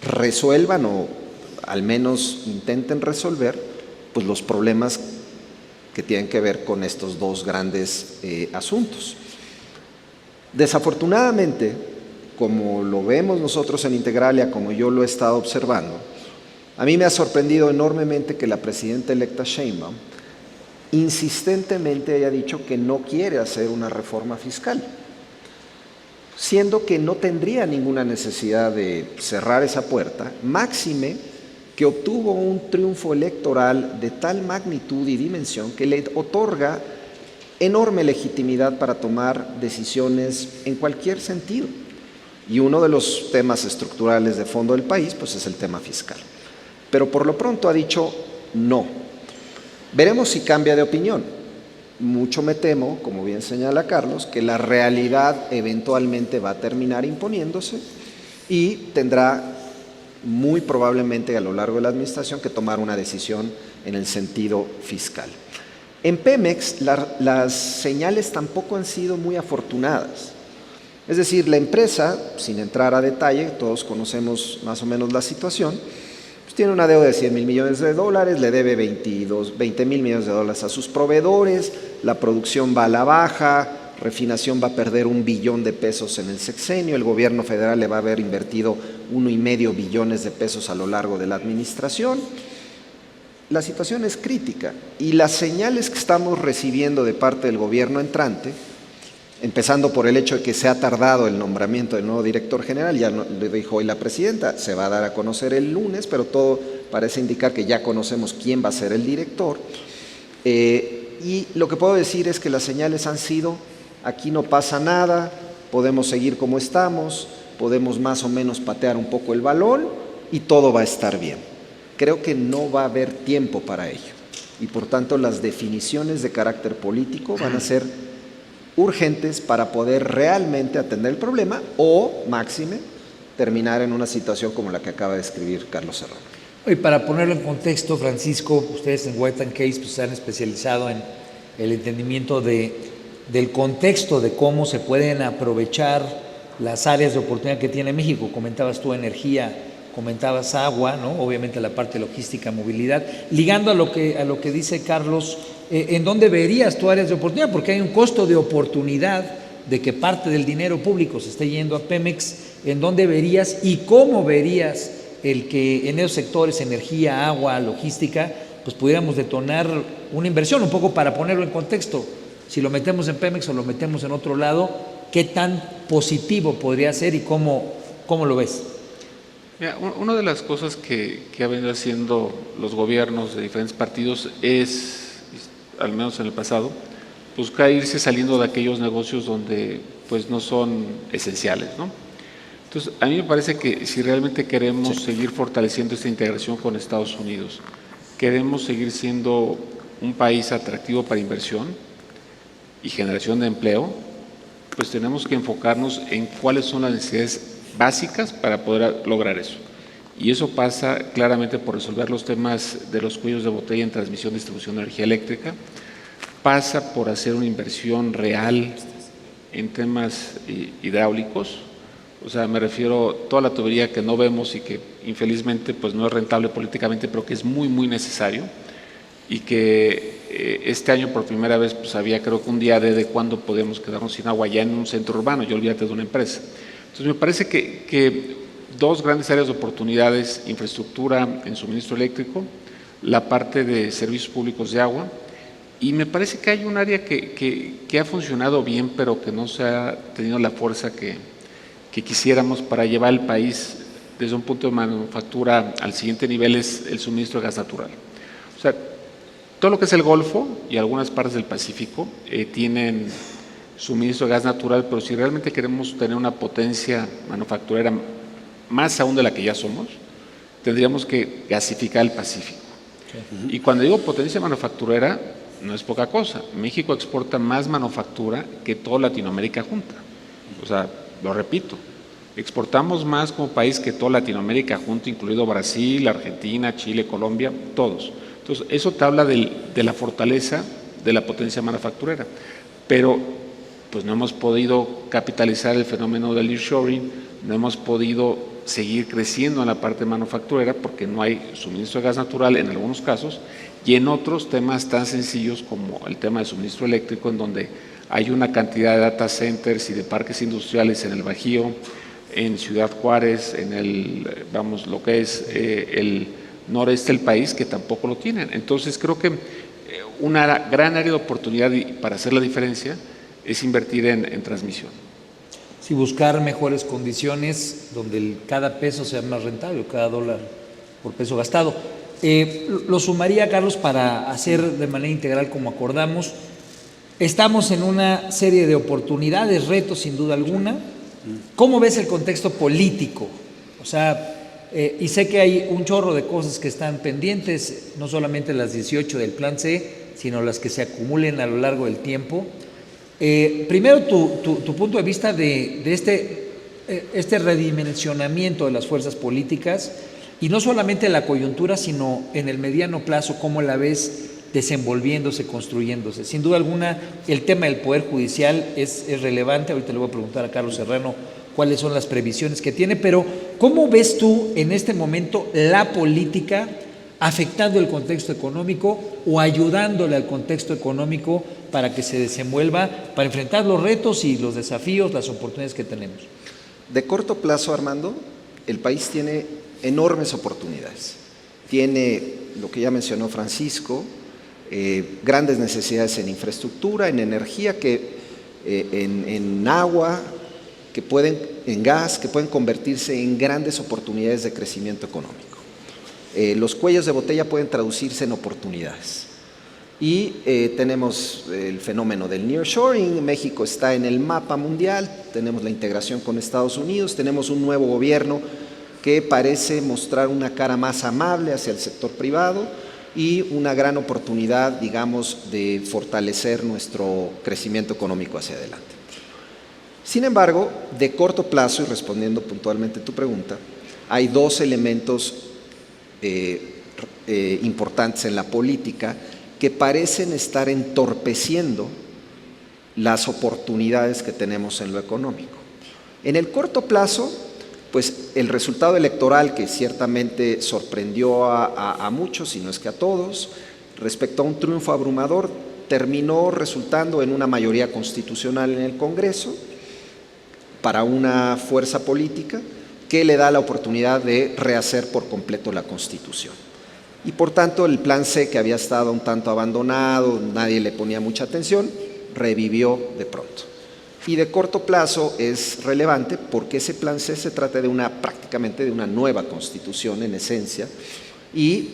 resuelvan o al menos intenten resolver pues, los problemas que tienen que ver con estos dos grandes asuntos. Desafortunadamente, como lo vemos nosotros en Integralia, como yo lo he estado observando, a mí me ha sorprendido enormemente que la presidenta electa Sheinbaum insistentemente haya dicho que no quiere hacer una reforma fiscal, siendo que no tendría ninguna necesidad de cerrar esa puerta, máxime que obtuvo un triunfo electoral de tal magnitud y dimensión que le otorga enorme legitimidad para tomar decisiones en cualquier sentido. Y uno de los temas estructurales de fondo del país, pues es el tema fiscal. Pero por lo pronto ha dicho no. Veremos si cambia de opinión. Mucho me temo, como bien señala Carlos, que la realidad eventualmente va a terminar imponiéndose y tendrá muy probablemente a lo largo de la administración que tomar una decisión en el sentido fiscal. En Pemex las señales tampoco han sido muy afortunadas. Es decir, la empresa, sin entrar a detalle, todos conocemos más o menos la situación, pues tiene una deuda de $100,000 millones, le debe $20,000 millones a sus proveedores, la producción va a la baja, Refinación va a perder $1 billón en el sexenio, el gobierno federal le va a haber invertido $1.5 billones a lo largo de la administración. La situación es crítica y las señales que estamos recibiendo de parte del gobierno entrante, empezando por el hecho de que se ha tardado el nombramiento del nuevo director general, ya le dijo hoy la presidenta, se va a dar a conocer el lunes, pero todo parece indicar que ya conocemos quién va a ser el director. Y lo que puedo decir es que las señales han sido: aquí no pasa nada, podemos seguir como estamos, podemos más o menos patear un poco el balón y todo va a estar bien. Creo que no va a haber tiempo para ello y por tanto las definiciones de carácter político van a ser urgentes para poder realmente atender el problema o, máxime, terminar en una situación como la que acaba de describir Carlos Serrano. Y para ponerlo en contexto, Francisco, ustedes en White & Case pues, se han especializado en el entendimiento del contexto de cómo se pueden aprovechar las áreas de oportunidad que tiene México. Comentabas tú energía, comentabas agua, ¿no? Obviamente la parte logística, movilidad. Ligando a lo que dice Carlos, ¿en dónde verías tú áreas de oportunidad? Porque hay un costo de oportunidad de que parte del dinero público se esté yendo a Pemex. ¿En dónde verías y cómo verías el que en esos sectores, energía, agua, logística, pues pudiéramos detonar una inversión? Un poco para ponerlo en contexto, si lo metemos en Pemex o lo metemos en otro lado, ¿qué tan positivo podría ser y cómo lo ves? Mira, una de las cosas que ha venido haciendo los gobiernos de diferentes partidos es, al menos en el pasado, buscar irse saliendo de aquellos negocios donde pues no son esenciales, ¿no? Entonces, a mí me parece que si realmente queremos seguir fortaleciendo esta integración con Estados Unidos, queremos seguir siendo un país atractivo para inversión y generación de empleo, pues tenemos que enfocarnos en cuáles son las necesidades básicas para poder lograr eso. Y eso pasa claramente por resolver los temas de los cuellos de botella en transmisión y distribución de energía eléctrica, pasa por hacer una inversión real en temas hidráulicos. O sea, me refiero a toda la tubería que no vemos y que infelizmente pues no es rentable políticamente, pero que es muy, muy necesario y que este año por primera vez pues había creo que un día de cuándo podemos quedarnos sin agua ya en un centro urbano, yo olvídate de una empresa. Entonces me parece que dos grandes áreas de oportunidades: infraestructura en suministro eléctrico, la parte de servicios públicos de agua, y me parece que hay un área que ha funcionado bien pero que no se ha tenido la fuerza que quisiéramos para llevar el país desde un punto de manufactura al siguiente nivel, es el suministro de gas natural. O sea, todo lo que es el Golfo y algunas partes del Pacífico tienen suministro de gas natural, pero si realmente queremos tener una potencia manufacturera más aún de la que ya somos, tendríamos que gasificar el Pacífico. Y cuando digo potencia manufacturera, no es poca cosa. México exporta más manufactura que toda Latinoamérica junta. O sea, lo repito, exportamos más como país que toda Latinoamérica junto, incluido Brasil, Argentina, Chile, Colombia, todos. Entonces, eso te habla de la fortaleza de la potencia manufacturera. Pero, pues no hemos podido capitalizar el fenómeno del nearshoring, no hemos podido seguir creciendo en la parte manufacturera porque no hay suministro de gas natural en algunos casos y en otros temas tan sencillos como el tema del suministro eléctrico, en donde hay una cantidad de data centers y de parques industriales en el Bajío, en Ciudad Juárez, en lo que es el noreste del país, que tampoco lo tienen. Entonces creo que una gran área de oportunidad para hacer la diferencia es invertir en transmisión. Sí, buscar mejores condiciones donde cada peso sea más rentable, cada dólar por peso gastado. Lo sumaría, Carlos, para hacer de manera integral como acordamos. Estamos en una serie de oportunidades, retos sin duda alguna. ¿Cómo ves el contexto político? O sea, y sé que hay un chorro de cosas que están pendientes, no solamente las 18 del Plan C, sino las que se acumulen a lo largo del tiempo. Primero, tu punto de vista de este redimensionamiento de las fuerzas políticas, y no solamente la coyuntura, sino en el mediano plazo, ¿cómo la ves desenvolviéndose, construyéndose? Sin duda alguna, el tema del Poder Judicial es relevante. Ahorita le voy a preguntar a Carlos Serrano cuáles son las previsiones que tiene, pero ¿cómo ves tú en este momento la política afectando el contexto económico o ayudándole al contexto económico para que se desenvuelva, para enfrentar los retos y los desafíos, las oportunidades que tenemos? De corto plazo, Armando, el país tiene enormes oportunidades. Tiene lo que ya mencionó Francisco, grandes necesidades en infraestructura, en energía, en agua, en gas, que pueden convertirse en grandes oportunidades de crecimiento económico. Los cuellos de botella pueden traducirse en oportunidades. Y tenemos el fenómeno del nearshoring. México está en el mapa mundial, tenemos la integración con Estados Unidos, tenemos un nuevo gobierno que parece mostrar una cara más amable hacia el sector privado y una gran oportunidad, digamos, de fortalecer nuestro crecimiento económico hacia adelante. Sin embargo, de corto plazo, y respondiendo puntualmente a tu pregunta, hay dos elementos importantes en la política que parecen estar entorpeciendo las oportunidades que tenemos en lo económico. En el corto plazo, pues el resultado electoral, que ciertamente sorprendió a muchos, si no es que a todos, respecto a un triunfo abrumador, terminó resultando en una mayoría constitucional en el Congreso para una fuerza política que le da la oportunidad de rehacer por completo la Constitución. Y por tanto el plan C, que había estado un tanto abandonado, nadie le ponía mucha atención, revivió de pronto. Y de corto plazo es relevante porque ese plan C se trata de prácticamente de una nueva Constitución en esencia, y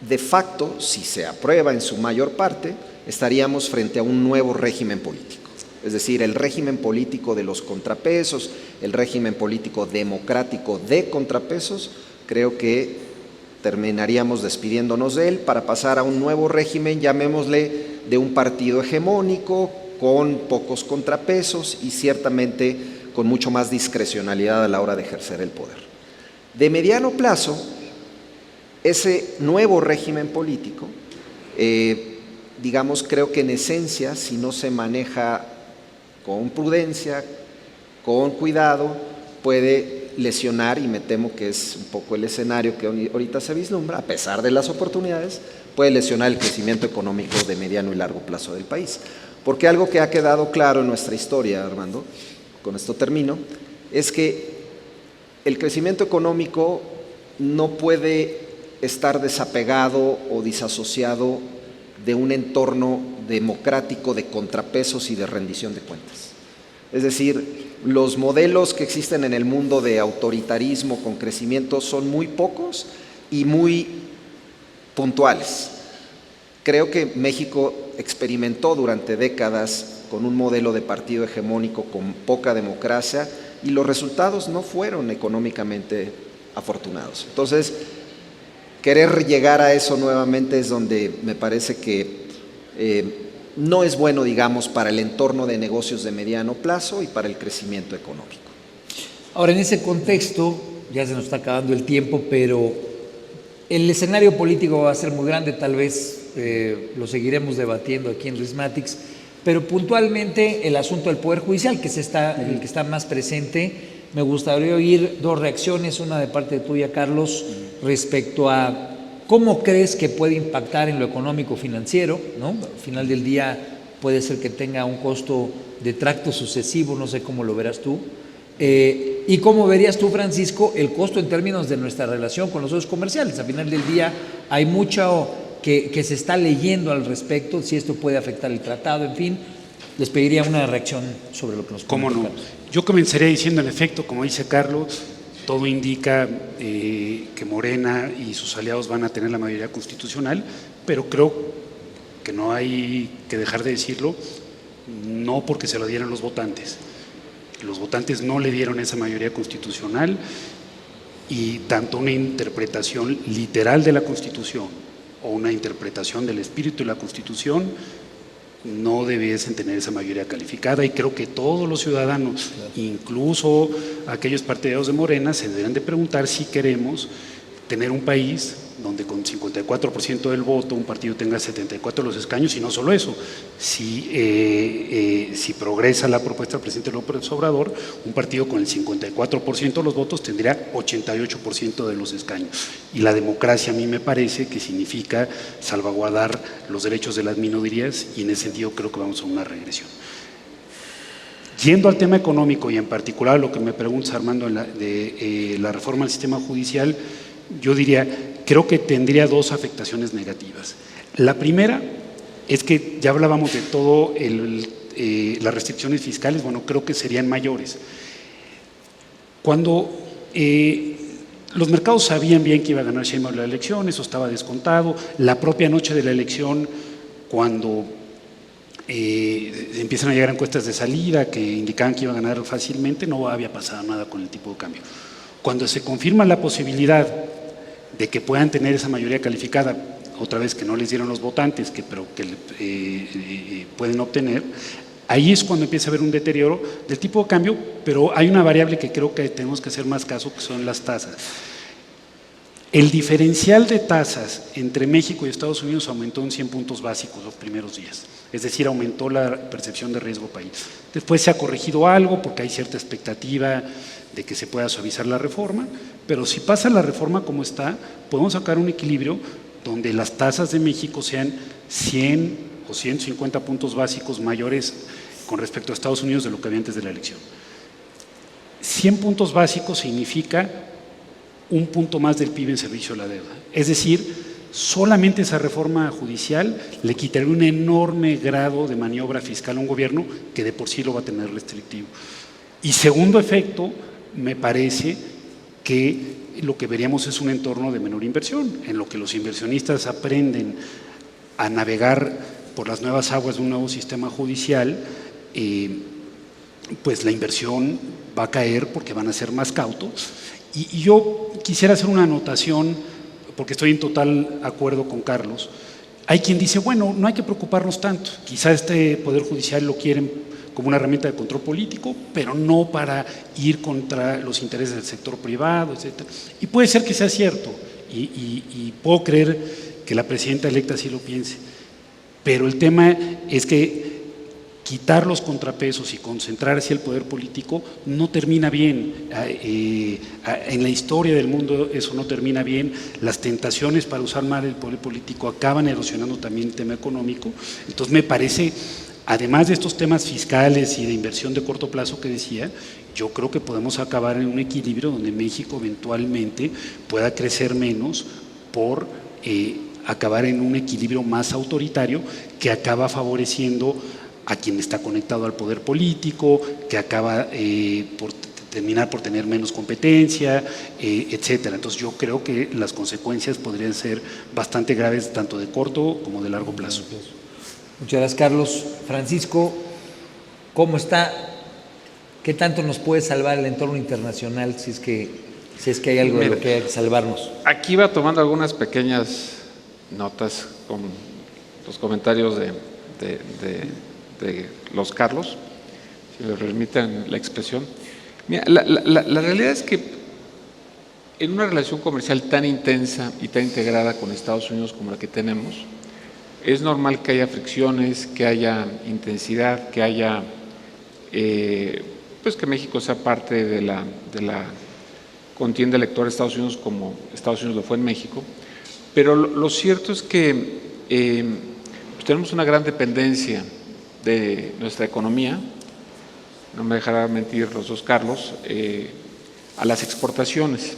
de facto, si se aprueba en su mayor parte, estaríamos frente a un nuevo régimen político. Es decir, el régimen político de los contrapesos, el régimen político democrático de contrapesos, creo que terminaríamos despidiéndonos de él para pasar a un nuevo régimen, llamémosle, de un partido hegemónico, con pocos contrapesos y ciertamente con mucho más discrecionalidad a la hora de ejercer el poder. De mediano plazo, ese nuevo régimen político, digamos, creo que en esencia, si no se maneja con prudencia, con cuidado, puede lesionar, y me temo que es un poco el escenario que ahorita se vislumbra, a pesar de las oportunidades, puede lesionar el crecimiento económico de mediano y largo plazo del país. Porque algo que ha quedado claro en nuestra historia, Armando, con esto termino, es que el crecimiento económico no puede estar desapegado o disasociado de un entorno democrático de contrapesos y de rendición de cuentas. Es decir, los modelos que existen en el mundo de autoritarismo con crecimiento son muy pocos y muy puntuales. Creo que México experimentó durante décadas con un modelo de partido hegemónico con poca democracia y los resultados no fueron económicamente afortunados. Entonces, querer llegar a eso nuevamente es donde me parece que no es bueno, digamos, para el entorno de negocios de mediano plazo y para el crecimiento económico. Ahora, en ese contexto, ya se nos está acabando el tiempo, pero el escenario político va a ser muy grande, tal vez lo seguiremos debatiendo aquí en Rismatics, pero puntualmente el asunto del Poder Judicial, que el que está más presente. Me gustaría oír dos reacciones, una de parte tuya, Carlos, respecto a cómo crees que puede impactar en lo económico-financiero, ¿no? Al final del día puede ser que tenga un costo de tracto sucesivo, no sé cómo lo verás tú. ¿Y cómo verías tú, Francisco, el costo en términos de nuestra relación con los socios comerciales? Al final del día hay mucho que se está leyendo al respecto, si esto puede afectar el tratado, en fin. Les pediría una reacción sobre lo que nos ¿Cómo no? Carlos. Yo comenzaría diciendo, en efecto, como dice Carlos, todo indica que Morena y sus aliados van a tener la mayoría constitucional, pero creo que no hay que dejar de decirlo, no porque se lo dieran los votantes. Los votantes no le dieron esa mayoría constitucional, y tanto una interpretación literal de la Constitución o una interpretación del espíritu de la Constitución no debiesen tener esa mayoría calificada, y creo que todos los ciudadanos, incluso aquellos partidarios de Morena, se deberán de preguntar si queremos tener un país donde con 54% del voto un partido tenga 74 de los escaños, y no solo eso, si progresa la propuesta del presidente López Obrador, un partido con el 54% de los votos tendría 88% de los escaños. Y la democracia a mí me parece que significa salvaguardar los derechos de las minorías, y en ese sentido creo que vamos a una regresión. Yendo al tema económico y en particular lo que me preguntas, Armando, de la reforma del sistema judicial, yo diría, creo que tendría dos afectaciones negativas. La primera es que ya hablábamos de todo las restricciones fiscales, bueno, creo que serían mayores. Cuando los mercados sabían bien que iba a ganar Sheinbaum la elección, eso estaba descontado. La propia noche de la elección, cuando empiezan a llegar encuestas de salida que indicaban que iba a ganar fácilmente, no había pasado nada con el tipo de cambio. Cuando se confirma la posibilidad de que puedan tener esa mayoría calificada, otra vez que no les dieron los votantes, pero que pueden obtener, ahí es cuando empieza a haber un deterioro del tipo de cambio, pero hay una variable que creo que tenemos que hacer más caso, que son las tasas. El diferencial de tasas entre México y Estados Unidos aumentó en 100 puntos básicos los primeros días, es decir, aumentó la percepción de riesgo país. Después se ha corregido algo porque hay cierta expectativa de que se pueda suavizar la reforma, pero si pasa la reforma como está, podemos sacar un equilibrio donde las tasas de México sean 100 o 150 puntos básicos mayores con respecto a Estados Unidos de lo que había antes de la elección. 100 puntos básicos significa un punto más del PIB en servicio a la deuda. Es decir, solamente esa reforma judicial le quitaría un enorme grado de maniobra fiscal a un gobierno que de por sí lo va a tener restrictivo. Y segundo efecto, me parece que lo que veríamos es un entorno de menor inversión, en lo que los inversionistas aprenden a navegar por las nuevas aguas de un nuevo sistema judicial, pues la inversión va a caer porque van a ser más cautos. Y yo quisiera hacer una anotación, porque estoy en total acuerdo con Carlos. Hay quien dice, bueno, no hay que preocuparnos tanto, quizá este Poder Judicial lo quieren como una herramienta de control político, pero no para ir contra los intereses del sector privado, etc. Y puede ser que sea cierto, y puedo creer que la presidenta electa sí lo piense, pero el tema es que quitar los contrapesos y concentrar hacia el poder político no termina bien. En la historia del mundo eso no termina bien. Las tentaciones para usar mal el poder político acaban erosionando también el tema económico. Entonces me parece, además de estos temas fiscales y de inversión de corto plazo que decía, yo creo que podemos acabar en un equilibrio donde México eventualmente pueda crecer menos por acabar en un equilibrio más autoritario que acaba favoreciendo a quien está conectado al poder político, que acaba por terminar por tener menos competencia, etcétera. Entonces yo creo que las consecuencias podrían ser bastante graves, tanto de corto como de largo plazo. Muchas gracias, Carlos. Francisco, ¿cómo está? ¿Qué tanto nos puede salvar el entorno internacional si es que hay algo de lo que hay que salvarnos? Aquí va tomando algunas pequeñas notas con los comentarios de los Carlos, si me permiten la expresión. Mira, la realidad es que en una relación comercial tan intensa y tan integrada con Estados Unidos como la que tenemos, es normal que haya fricciones, que haya intensidad, que haya, pues que México sea parte de la contienda electoral de Estados Unidos como Estados Unidos lo fue en México, pero lo cierto es que pues tenemos una gran dependencia de nuestra economía, no me dejará mentir los dos Carlos, a las exportaciones.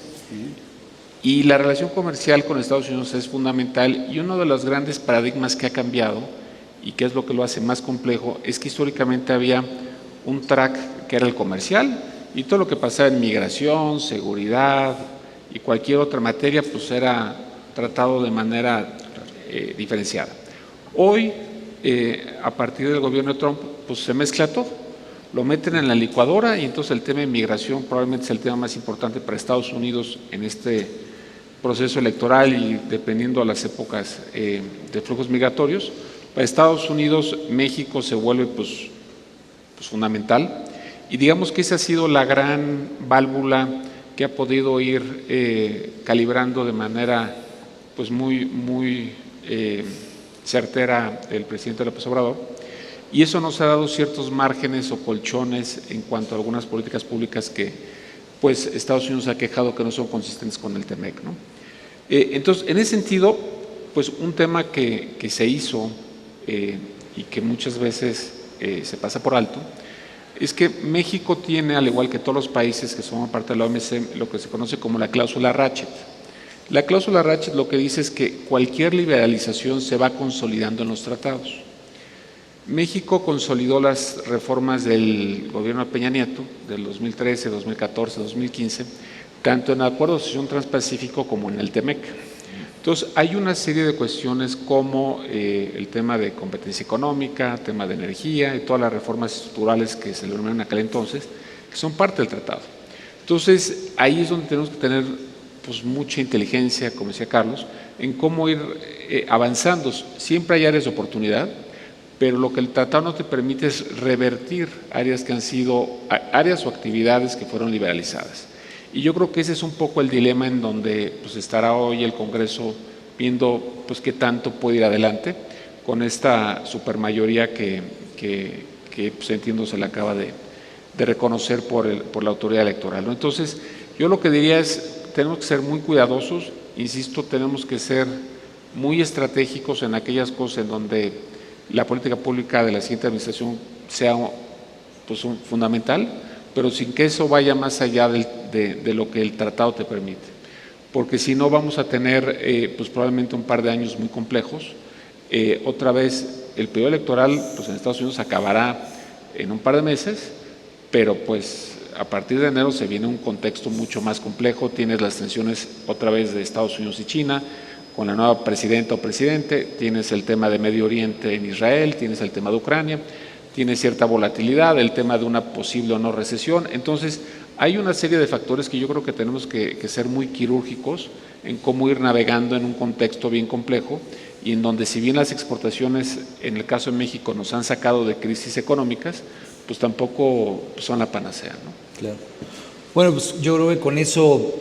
Y la relación comercial con Estados Unidos es fundamental, y uno de los grandes paradigmas que ha cambiado y que es lo que lo hace más complejo es que históricamente había un track que era el comercial, y todo lo que pasaba en migración, seguridad y cualquier otra materia pues era tratado de manera diferenciada. Hoy, a partir del gobierno de Trump, pues se mezcla todo, lo meten en la licuadora, y entonces el tema de migración probablemente es el tema más importante para Estados Unidos en este proceso electoral, y dependiendo de las épocas de flujos migratorios. Para Estados Unidos, México se vuelve pues fundamental, y digamos que esa ha sido la gran válvula que ha podido ir calibrando de manera pues muy certera del presidente López Obrador, y eso nos ha dado ciertos márgenes o colchones en cuanto a algunas políticas públicas que pues Estados Unidos ha quejado que no son consistentes con el TEMEC, ¿no? Entonces, en ese sentido, pues un tema que se hizo y que muchas veces se pasa por alto, es que México tiene, al igual que todos los países que forman parte de la OMC, lo que se conoce como la cláusula Ratchet. La cláusula Ratchet lo que dice es que cualquier liberalización se va consolidando en los tratados. México consolidó las reformas del gobierno de Peña Nieto, del 2013, 2014, 2015, tanto en el Acuerdo de Asociación Transpacífico como en el TEMEC. Entonces, hay una serie de cuestiones como el tema de competencia económica, tema de energía y todas las reformas estructurales que se lograron en aquel entonces, que son parte del tratado. Entonces, ahí es donde tenemos que tener pues, mucha inteligencia, como decía Carlos, en cómo ir avanzando. Siempre hay áreas de oportunidad, pero lo que el tratado no te permite es revertir áreas que han sido, áreas o actividades que fueron liberalizadas. Y yo creo que ese es un poco el dilema en donde pues, estará hoy el Congreso viendo pues, qué tanto puede ir adelante con esta supermayoría que pues, entiendo se le acaba de reconocer por la autoridad electoral, ¿no? Entonces, yo lo que diría es, tenemos que ser muy cuidadosos, insisto, tenemos que ser muy estratégicos en aquellas cosas en donde la política pública de la siguiente administración sea pues, fundamental, pero sin que eso vaya más allá de lo que el tratado te permite. Porque si no vamos a tener pues probablemente un par de años muy complejos. Otra vez, el periodo electoral pues en Estados Unidos acabará en un par de meses, pero pues a partir de enero se viene un contexto mucho más complejo. Tienes las tensiones otra vez de Estados Unidos y China, con la nueva presidenta o presidente, tienes el tema de Medio Oriente en Israel, tienes el tema de Ucrania, tiene cierta volatilidad, el tema de una posible o no recesión. Entonces, hay una serie de factores que yo creo que tenemos que ser muy quirúrgicos en cómo ir navegando en un contexto bien complejo y en donde si bien las exportaciones, en el caso de México, nos han sacado de crisis económicas, pues tampoco son la panacea, ¿no? Claro. Bueno, pues yo creo que con eso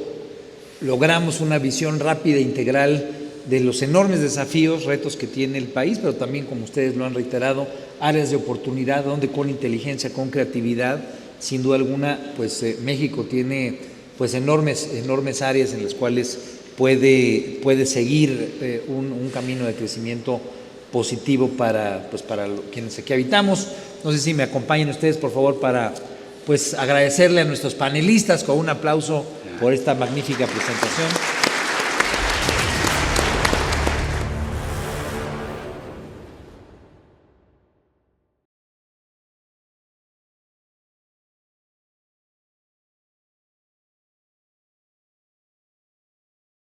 logramos una visión rápida e integral de los enormes desafíos, retos que tiene el país, pero también, como ustedes lo han reiterado, áreas de oportunidad donde con inteligencia, con creatividad, sin duda alguna, pues México tiene pues enormes áreas en las cuales puede seguir un camino de crecimiento positivo para quienes aquí habitamos. No sé si me acompañan ustedes, por favor, para pues agradecerle a nuestros panelistas con un aplauso por esta magnífica presentación.